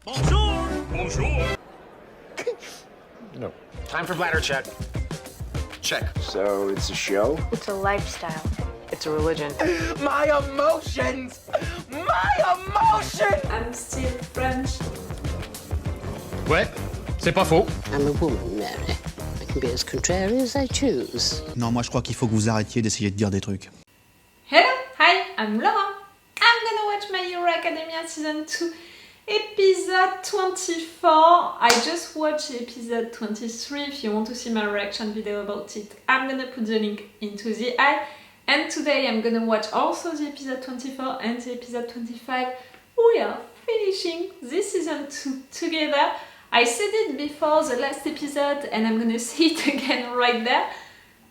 Bonjour! Bonjour! No. Time for bladder check. Check. So it's a show? It's a lifestyle. It's a religion. My emotions! My emotions! I'm still French. Ouais, c'est pas faux. I'm a woman, Mary. I can be as contrary as I choose. Non, moi je crois qu'il faut que vous arrêtiez d'essayer de dire des trucs. Hello, hi, I'm Laura. I'm gonna watch My Hero Academia Season 2, Episode 24. I just watched Episode 23. If you want to see my reaction video about it, I'm gonna put the link into the eye. And today I'm gonna watch also the Episode 24 and the Episode 25. We are finishing this Season 2 together. I said it before the last episode and I'm gonna say it again right there.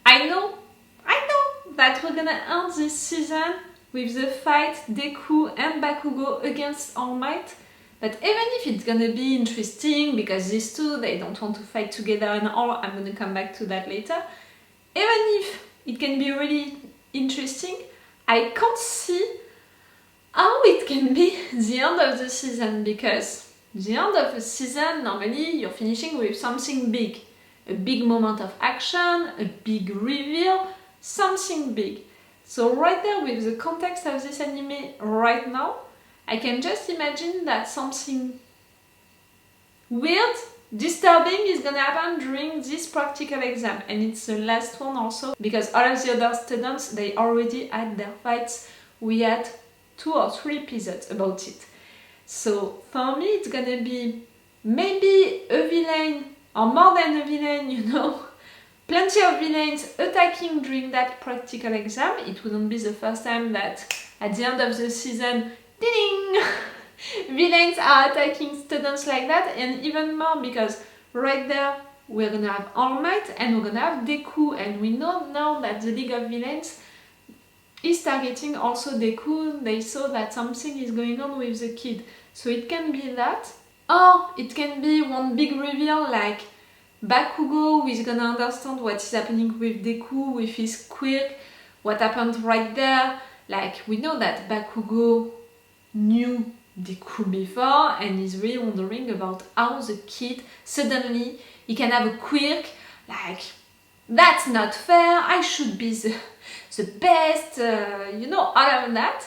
I know that we're gonna end this season with the fight Dekku and Bakugo against All Might. But even if it's gonna be interesting because these two, they don't want to fight together and all, I'm gonna come back to that later. Even if it can be really interesting, I can't see how it can be the end of the season, because the end of the season, normally you're finishing with something big. A big moment of action, a big reveal, something big. So right there, with the context of this anime right now, I can just imagine that something weird, disturbing is gonna happen during this practical exam. And it's the last one also, because all of the other students, they already had their fights. We had 2 or 3 episodes about it. So for me, it's gonna be maybe a villain, or more than a villain, you know. Plenty of villains attacking during that practical exam. It wouldn't be the first time that at the end of the season, ding! Villains are attacking students like that, and even more because right there we're gonna have All Might and we're gonna have Dekku, and we know now that the League of Villains is targeting also Dekku. They saw that something is going on with the kid, so it can be that, or it can be one big reveal like Bakugo, who is gonna understand what is happening with Dekku, with his quirk, what happened right there. Like, we know that Bakugo knew Dekku before and is really wondering about how the kid suddenly he can have a quirk, like, that's not fair, I should be the best, you know, all of that.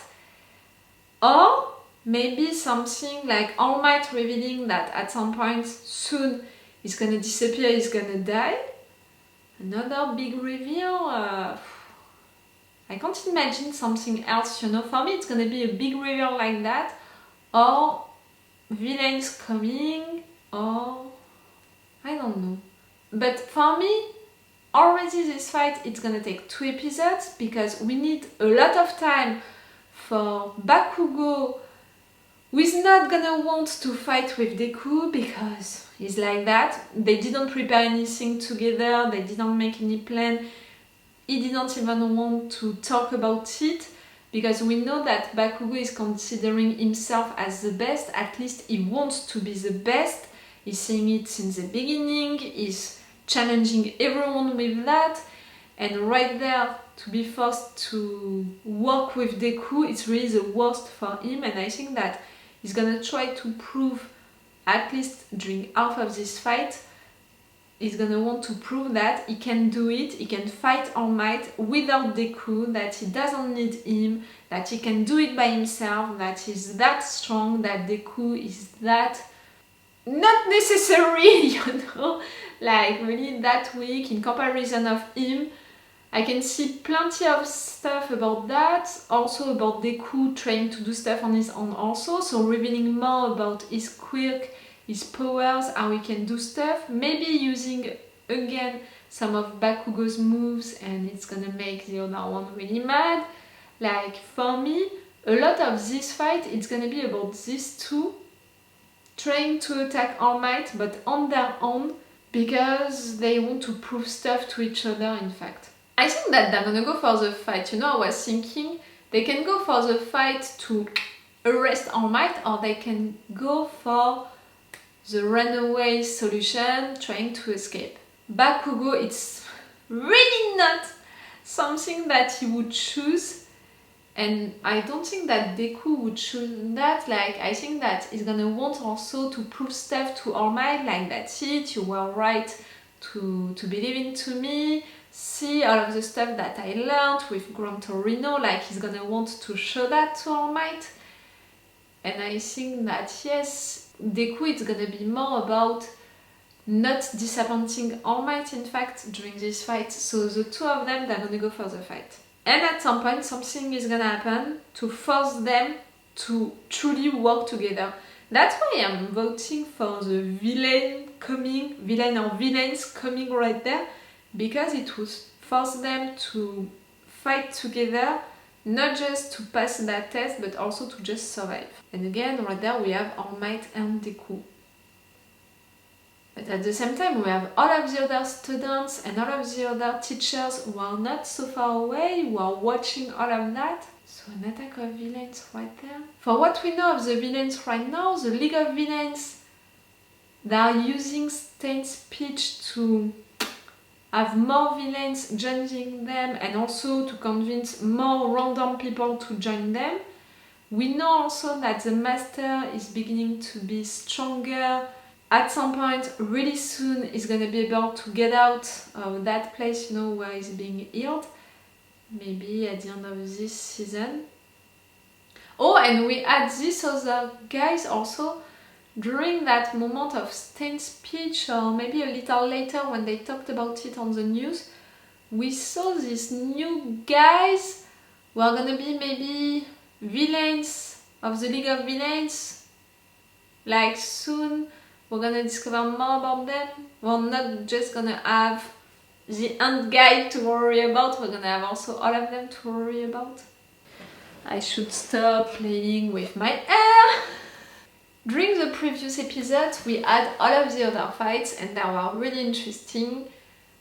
Or maybe something like All Might revealing that at some point soon he's gonna disappear, he's gonna die. Another big reveal. I can't imagine something else, you know. For me, it's gonna be a big reveal like that, or villains coming, or I don't know. But for me, already this fight, it's gonna take 2 episodes because we need a lot of time for Bakugo, who is not gonna want to fight with Dekku because he's like that. They didn't prepare anything together, they didn't make any plan. He didn't even want to talk about it because we know that Bakugo is considering himself as the best. At least he wants to be the best. He's saying it since the beginning. He's challenging everyone with that. And right there, to be forced to work with Dekku, it's really the worst for him. And I think that he's gonna try to prove, at least during half of this fight, he's gonna want to prove that he can do it, he can fight All Might without Dekku, that he doesn't need him, that he can do it by himself, that he's that strong, that Dekku is that not necessary, you know, like really that weak in comparison of him. I can see plenty of stuff about that, also about Dekku trying to do stuff on his own also, so revealing more about his quirk, his powers, how he can do stuff, maybe using again some of Bakugo's moves, and it's gonna make the other one really mad. Like, for me, a lot of this fight, it's gonna be about these two trying to attack All Might, but on their own, because they want to prove stuff to each other, in fact. I think that they're gonna go for the fight, you know. I was thinking they can go for the fight to arrest All Might, or they can go for the runaway solution, trying to escape. Bakugo, it's really not something that he would choose, And I don't think that Dekku would choose that. Like, I think that he's gonna want also to prove stuff to All Might, like, that's it, you were right to believe into me. See all of the stuff that I learned with Gran Torino, like, he's gonna want to show that to All Might. And I think that, yes, Dekku is gonna be more about not disappointing All Might, in fact, during this fight. So the two of them, they're gonna go for the fight. And at some point, something is gonna happen to force them to truly work together. That's why I'm voting for the villain or villains coming right there, because it will force them to fight together, not just to pass that test, but also to just survive. And again, right there we have All Might and Dekku. But at the same time, we have all of the other students and all of the other teachers who are not so far away, who are watching all of that. So an attack of villains right there. For what we know of the villains right now, the League of Villains, they are using Stain's speech to have more villains joining them and also to convince more random people to join them. We know also that the Master is beginning to be stronger. At some point, really soon, he's gonna be able to get out of that place, you know, where he's being healed. Maybe at the end of this season. Oh, and we had these other guys also during that moment of Stain's speech, or maybe a little later when they talked about it on the news. We saw these new guys who are gonna be maybe villains of the League of Villains. Like soon we're gonna discover more about them. We're not just gonna have the end guy to worry about, we're gonna have also all of them to worry about. I should stop playing with my hair! During the previous episode, we had all of the other fights and they were really interesting.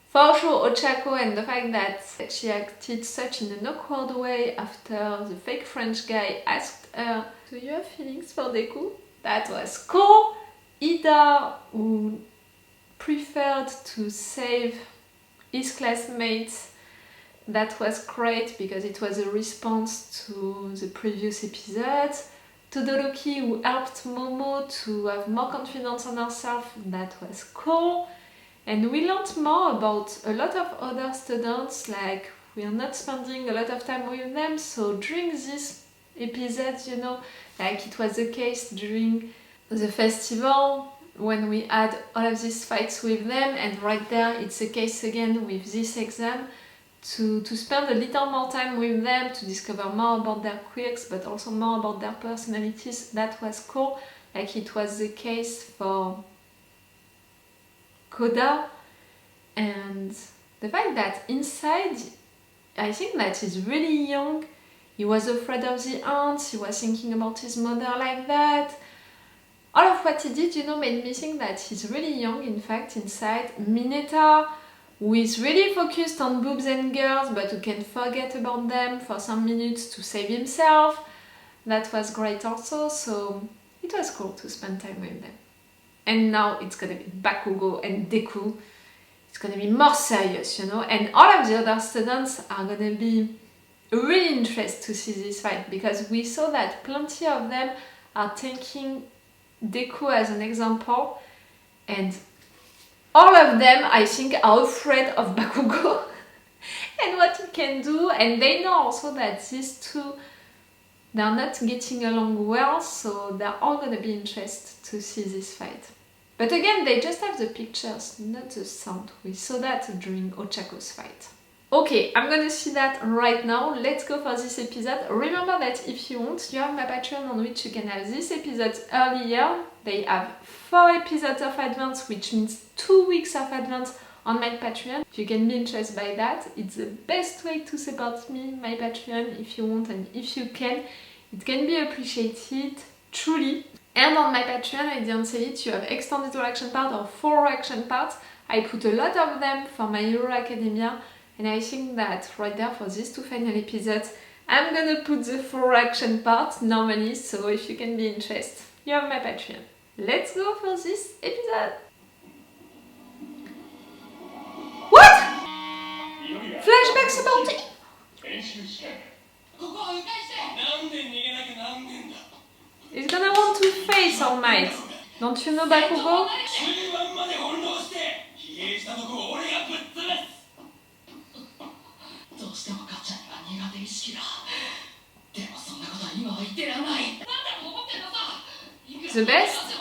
For sure, Ochako and the fact that she acted such in an awkward way after the fake French guy asked her, "Do you have feelings for Dekku?" That was cool. Ida, who preferred to save his classmates, that was great because it was a response to the previous episode. Todoroki, who helped Momo to have more confidence on herself, that was cool. And we learned more about a lot of other students, like we are not spending a lot of time with them, so during this episode, you know, like it was the case during the festival, when we had all of these fights with them, and right there it's the case again with this exam, to spend a little more time with them, to discover more about their quirks, but also more about their personalities. That was cool, like it was the case for Koda. And the fact that inside, I think that he's really young, he was afraid of the ants, he was thinking about his mother like that. All of what he did, you know, made me think that he's really young, in fact, inside. Mineta, who is really focused on boobs and girls, but who can forget about them for some minutes to save himself. That was great also, so it was cool to spend time with them. And now it's gonna be Bakugo and Dekku. It's gonna be more serious, you know, and all of the other students are gonna be really interested to see this fight, because we saw that plenty of them are taking Dekku as an example, and all of them, I think, are afraid of Bakugo and what he can do, and they know also that these two, they're not getting along well, so they're all gonna be interested to see this fight. But again, they just have the pictures, not the sound. We saw that during Ochako's fight. Okay, I'm gonna see that right now. Let's go for this episode. Remember that if you want, you have my Patreon on which you can have these episodes earlier. They have 4 episodes of advance, which means 2 weeks of advance on my Patreon. If you can be interested by that, it's the best way to support me, my Patreon, if you want and if you can. It can be appreciated, truly. And on my Patreon, I didn't say it, you have extended reaction part or 4 reaction parts. I put a lot of them for My Hero Academia. And I think that right there for these 2 final episodes, I'm gonna put the 4 action part normally, so if you can be interested, you have my Patreon. Let's go for this episode! What? Flashbacks about it? He's gonna want to face All Might. Don't you know Bakugo? The best?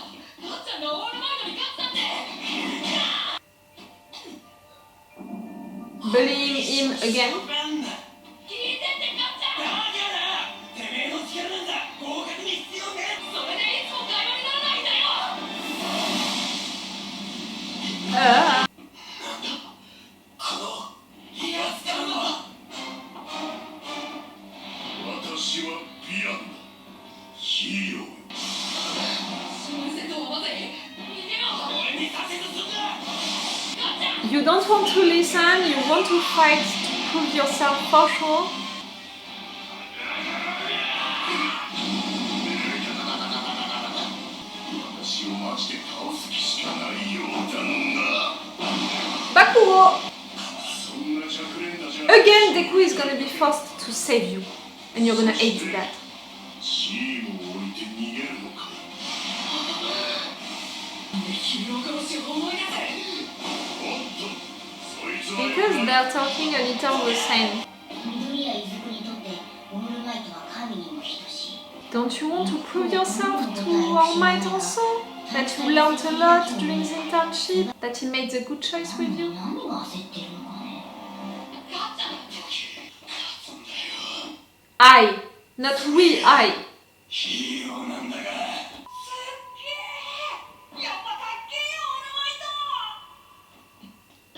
Bullying him again? You don't want to listen, you want to fight to prove yourself for sure. Bakugo! Again, Dekku is gonna be forced to save you, and you're gonna hate that. Because they're talking a little the same. Don't you want to prove yourself to All Might also? That you learned a lot during the internship? That he made the good choice with you? I, not we, I.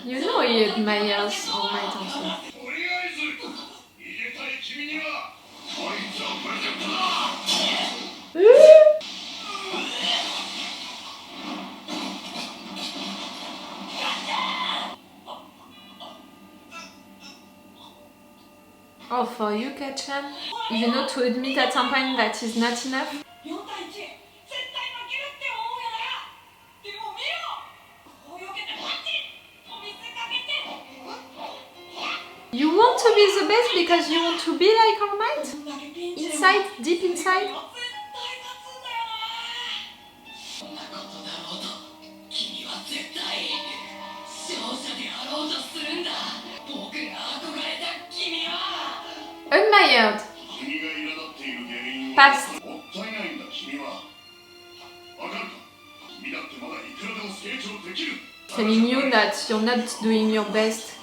You know he admires All Might also. Oh, for you, Kachan? You know to admit at some point that is not enough? You want to be the best because you want to be like All Might? Inside, deep inside? Admired. Past. Telling you that you're not doing your best.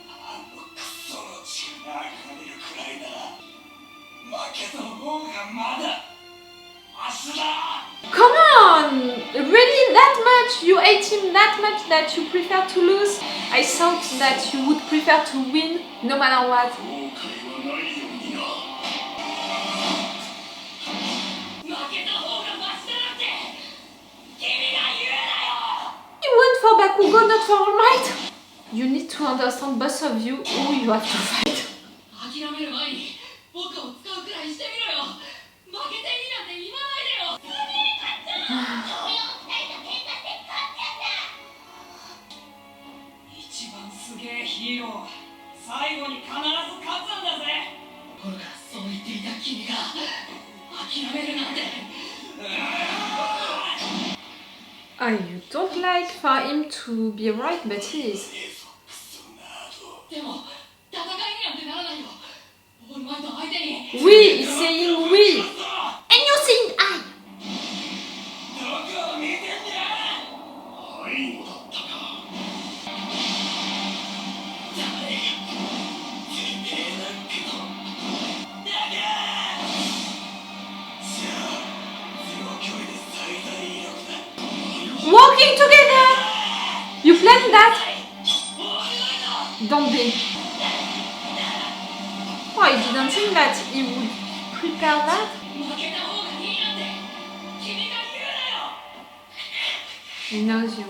Come on! Really that much? You hate him that much that you prefer to lose? I thought that you would prefer to win no matter what. You went for Bakugo, not for All Might? You need to understand, both of you, who you have to fight. You don't like for him to be right, but he is. We is saying we, and you're saying I. Walking together! You planned that? Don't be. Oh, I didn't think that he would prepare that. He knows you.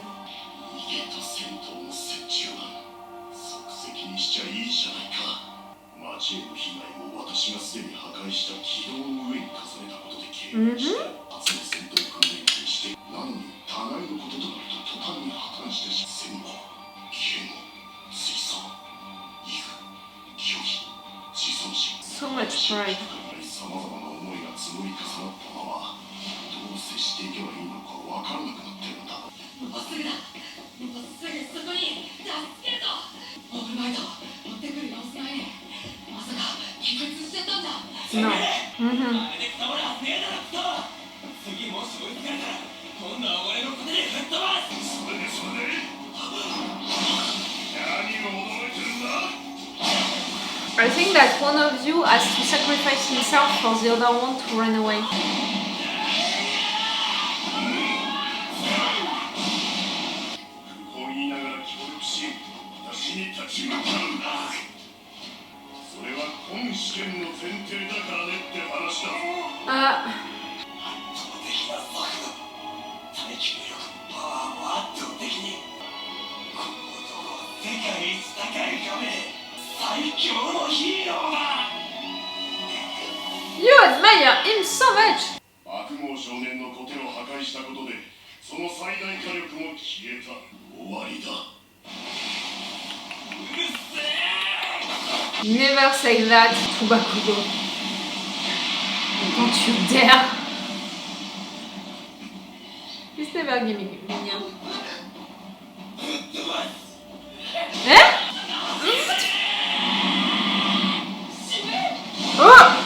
So much pride. No. I think that one of you has to sacrifice himself for the other one to run away. You admire him so much! Never say that to Bakugo. Don't you dare! He's never giving me. Eh? Oh!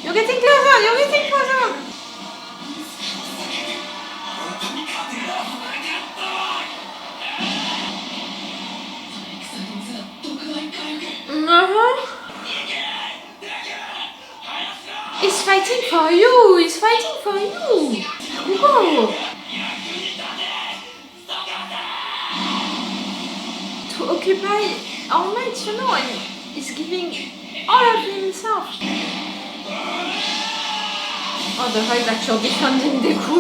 You're getting closer! You're getting closer! He's fighting for you! He's fighting for you! Whoa! To occupy All Might, you know, and he's giving all of himself. Oh, the fact that you're defending Dekku.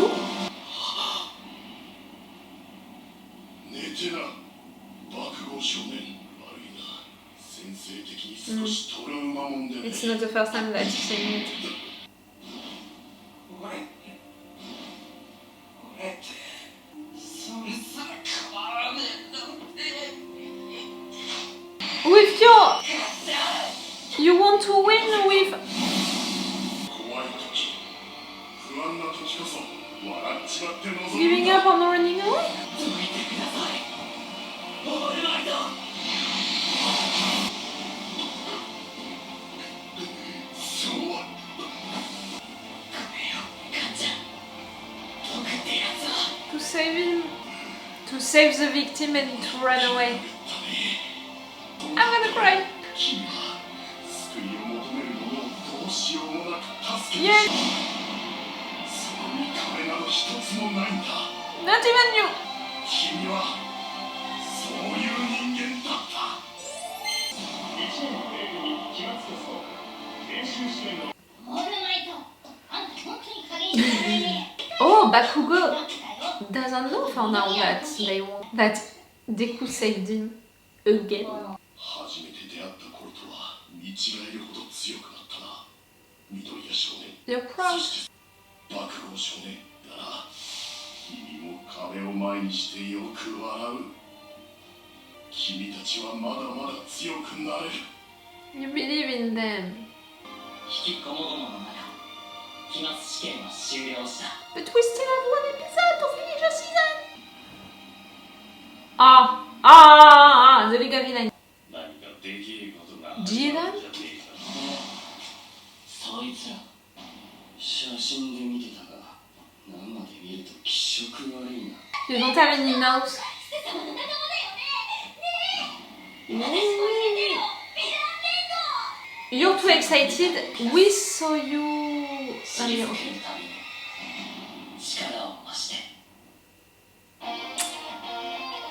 It's not the first time that he's saying it. With you want to win with... Giving up on running away? To save him, to save the victim and to run away. I'm gonna cry. Yeah. Not even you. Oh, Bakugo doesn't know for now that they want that Dekku saved him again. You're proud. You believe in them. But we still have one episode to finish the season. The League of Villains. Jiran? You don't have any notes? You're too excited. We saw you earlier.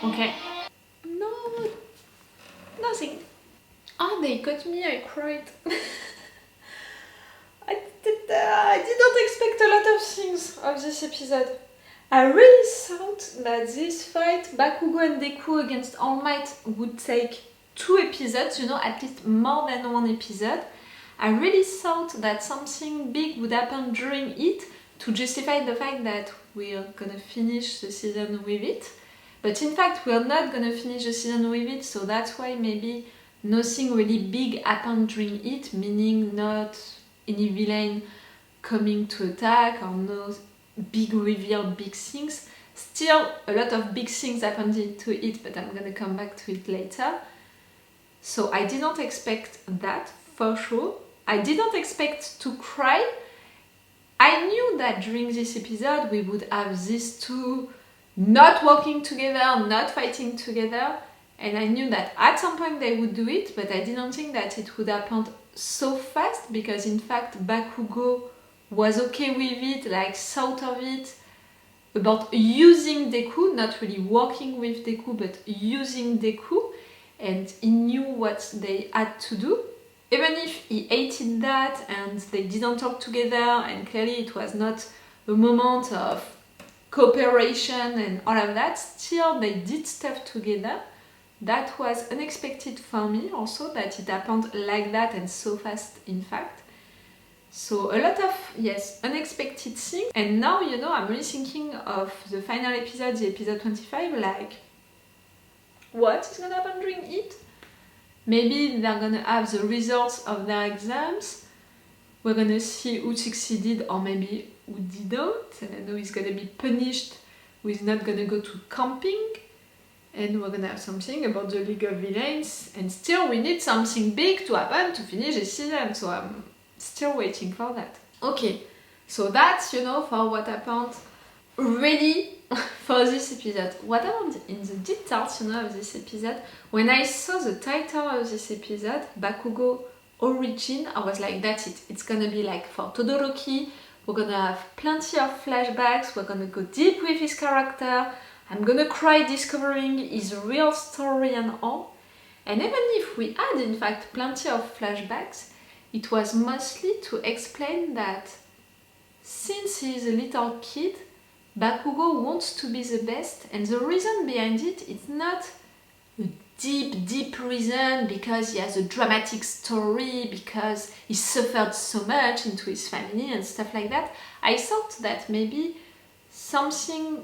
Okay. No, nothing. Ah, they got me. I cried. I did not expect a lot of things of this episode. I really thought that this fight, Bakugo and Dekku against All Might, would take 2 episodes, you know, at least more than 1 episode. I really thought that something big would happen during it to justify the fact that we're gonna finish the season with it. But in fact, we're not gonna finish the season with it, so that's why maybe nothing really big happened during it, meaning not any villain coming to attack or no big reveal, big things. Still, a lot of big things happened to it, but I'm gonna come back to it later. So I didn't expect that, for sure. I didn't expect to cry. I knew that during this episode we would have these two not working together, not fighting together, and I knew that at some point they would do it, but I didn't think that it would happen so fast, because in fact Bakugo was okay with it, like thought of it, about using Dekku, not really working with Dekku, but using Dekku, and he knew what they had to do. Even if he hated that and they didn't talk together, and clearly it was not a moment of cooperation and all of that, still they did stuff together. That was unexpected for me also, that it happened like that and so fast in fact. So a lot of, yes, unexpected things. And now, you know, I'm really thinking of the final episode, the episode 25, like, what is gonna happen during it? Maybe they're gonna have the results of their exams. We're gonna see who succeeded or maybe who didn't. And who is gonna be punished, who is not gonna go to camping. And we're gonna have something about the League of Villains. And still we need something big to happen to finish the season. So I'm still waiting for that. Okay, so that's, you know, for what happened really for this episode. What happened in the details, you know, of this episode, when I saw the title of this episode, Bakugo Origin, I was like, that's it. It's gonna be like for Todoroki, we're gonna have plenty of flashbacks, we're gonna go deep with his character, I'm gonna cry discovering his real story and all. And even if we had, in fact, plenty of flashbacks, it was mostly to explain that since he is a little kid, Bakugo wants to be the best, and the reason behind it is not a deep reason because he has a dramatic story, because he suffered so much into his family and stuff like that. I thought that maybe something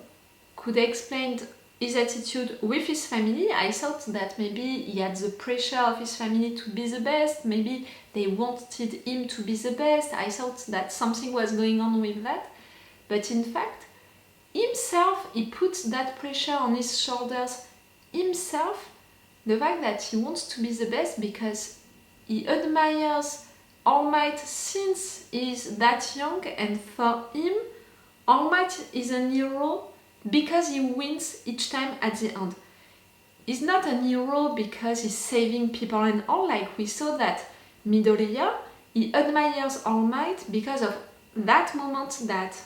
could explain his attitude with his family. I thought that maybe he had the pressure of his family to be the best, maybe they wanted him to be the best. I thought that something was going on with that, but in fact, himself, he puts that pressure on his shoulders himself, the fact that he wants to be the best because he admires All Might since he's that young, and for him, All Might is a hero because he wins each time at the end. He's not a hero because he's saving people and all, like we saw that Midoriya, he admires All Might because of that moment that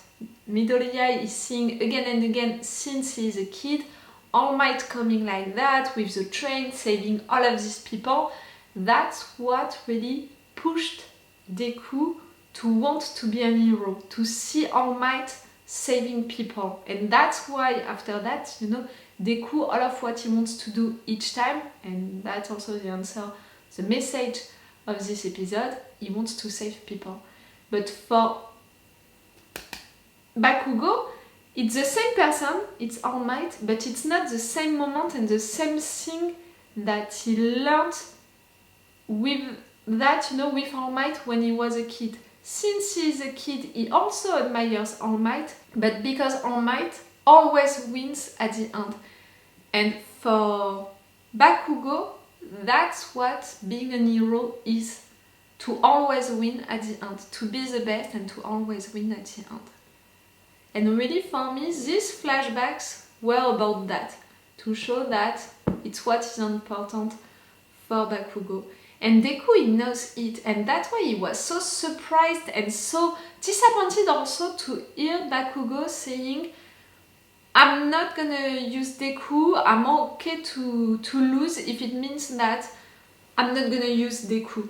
Midoriya is seeing again and again since he's a kid, All Might coming like that with the train, saving all of these people. That's what really pushed Dekku to want to be a hero, to see All Might saving people. And that's why after that, you know, Dekku, all of what he wants to do each time, and that's also the answer, the message of this episode, he wants to save people. But for Bakugo, it's the same person, it's All Might, but it's not the same moment and the same thing that he learned with that, you know, with All Might when he was a kid. Since he is a kid, he also admires All Might, but because All Might always wins at the end. And for Bakugo, that's what being a hero is, to always win at the end, to be the best and to always win at the end. And really for me, these flashbacks were about that, to show that it's what is important for Bakugo. And Dekku, he knows it, and that's why he was so surprised and so disappointed also to hear Bakugo saying, I'm not gonna use Dekku, I'm okay to lose if it means that I'm not gonna use Dekku.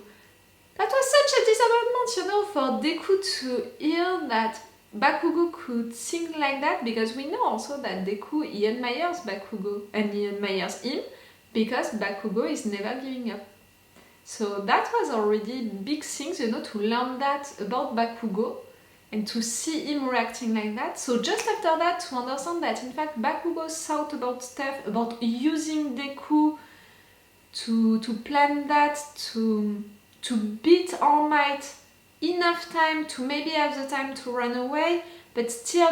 That was such a disappointment, you know, for Dekku to hear that Bakugo could think like that, because we know also that Dekku, he admires Bakugo and he admires him because Bakugo is never giving up. So that was already big things, you know, to learn that about Bakugo and to see him reacting like that. So just after that, to understand that in fact Bakugo thought about stuff, about using Dekku to plan that, to beat All Might enough time to maybe have the time to run away, but still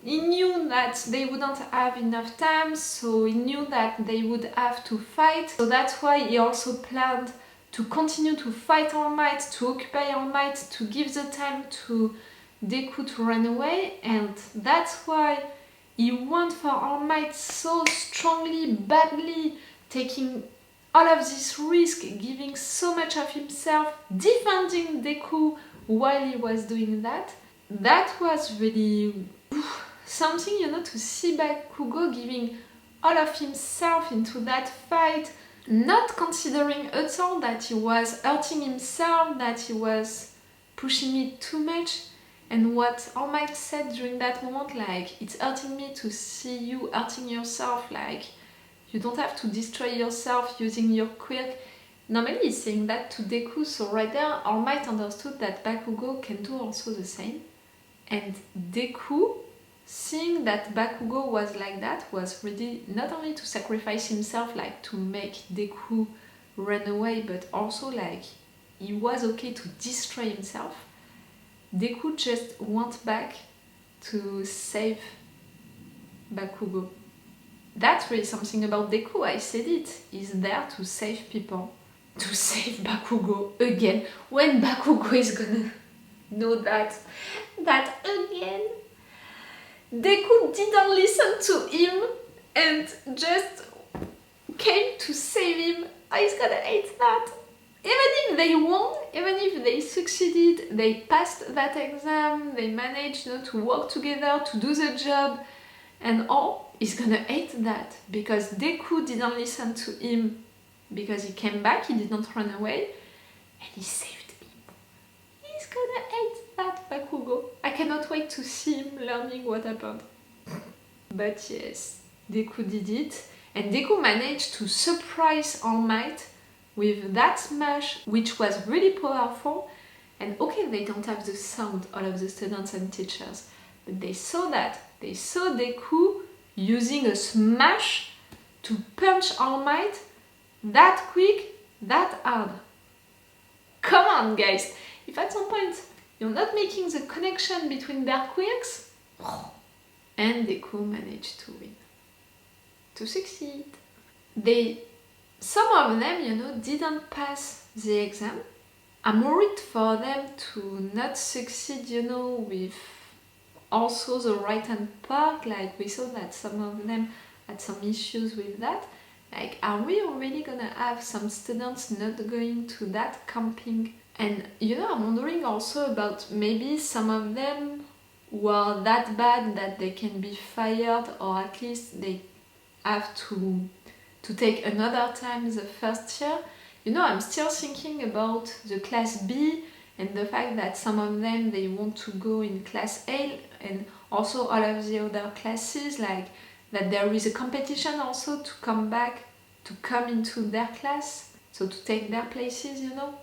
he knew that they wouldn't have enough time, so he knew that they would have to fight. So that's why he also planned to continue to fight All Might, to occupy All Might, to give the time to Dekku to run away, and that's why he went for All Might so strongly, badly, taking all of this risk, giving so much of himself, defending Dekku while he was doing that. That was really something, you know, to see Bakugo giving all of himself into that fight, not considering at all that he was hurting himself, that he was pushing it too much. And what All Might said during that moment, like, it's hurting me to see you hurting yourself, like, you don't have to destroy yourself using your quirk. Normally he's saying that to Dekku, so right there All Might understood that Bakugo can do also the same. And Dekku, seeing that Bakugo was like that, was ready not only to sacrifice himself, like to make Dekku run away, but also like he was okay to destroy himself. Dekku just went back to save Bakugo. That's really something about Dekku, I said it. He's there to save people. To save Bakugo again. When Bakugo is gonna know that again? Dekku didn't listen to him and just came to save him. He's gonna hate that. Even if they won, even if they succeeded, they passed that exam, they managed, you know, to work together, to do the job, and all, he's gonna hate that because Dekku didn't listen to him because he came back, he didn't run away, and he saved him. He's gonna hate that, Bakugo. I cannot wait to see him learning what happened. But yes, Dekku did it, and Dekku managed to surprise All Might with that smash, which was really powerful. And okay, they don't have the sound, all of the students and teachers, but they saw that. They saw Dekku using a smash to punch All Might that quick, that hard. Come on, guys! If at some point you're not making the connection between their quirks, and Dekku managed to win, to succeed. Some of them, you know, didn't pass the exam. I'm worried for them to not succeed, you know, with also the right-hand part. Like, we saw that some of them had some issues with that. Like, are we already gonna have some students not going to that camping? And, you know, I'm wondering also about maybe some of them were that bad that they can be fired, or at least they have to take another time the first year. You know, I'm still thinking about the class B and the fact that some of them, they want to go in class A, and also all of the other classes, like that there is a competition also to come into their class, so to take their places, you know.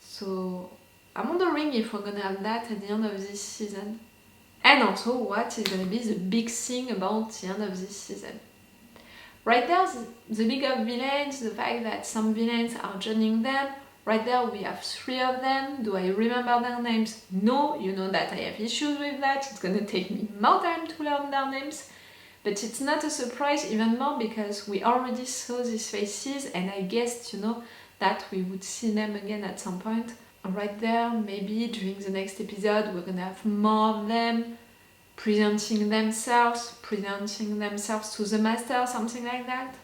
So I'm wondering if we're gonna have that at the end of this season. And also what is gonna be the big thing about the end of this season. Right there, the bigger villains, the fact that some villains are joining them. Right there, we have 3 of them. Do I remember their names? No, you know that I have issues with that. It's gonna take me more time to learn their names. But it's not a surprise even more because we already saw these faces, and I guessed, you know, that we would see them again at some point. Right there, maybe during the next episode, we're gonna have more of them presenting themselves to the master, something like that.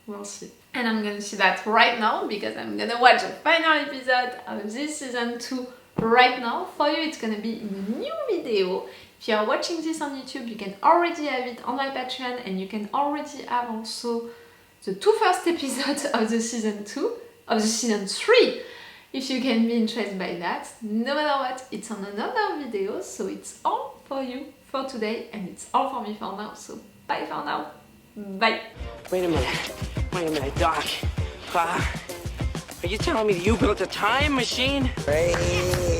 We'll see. And I'm gonna see that right now because I'm gonna watch the final episode of this season 2 right now. For you, it's gonna be in a new video. If you are watching this on YouTube, you can already have it on my Patreon, and you can already have also the 2 first episodes of the season 2, of the season 3. If you can be interested by that, no matter what, it's on another video, so it's all for you for today, and it's all for me for now, so bye for now. Bye. Wait a minute, Doc. Are you telling me that you built a time machine? Hey.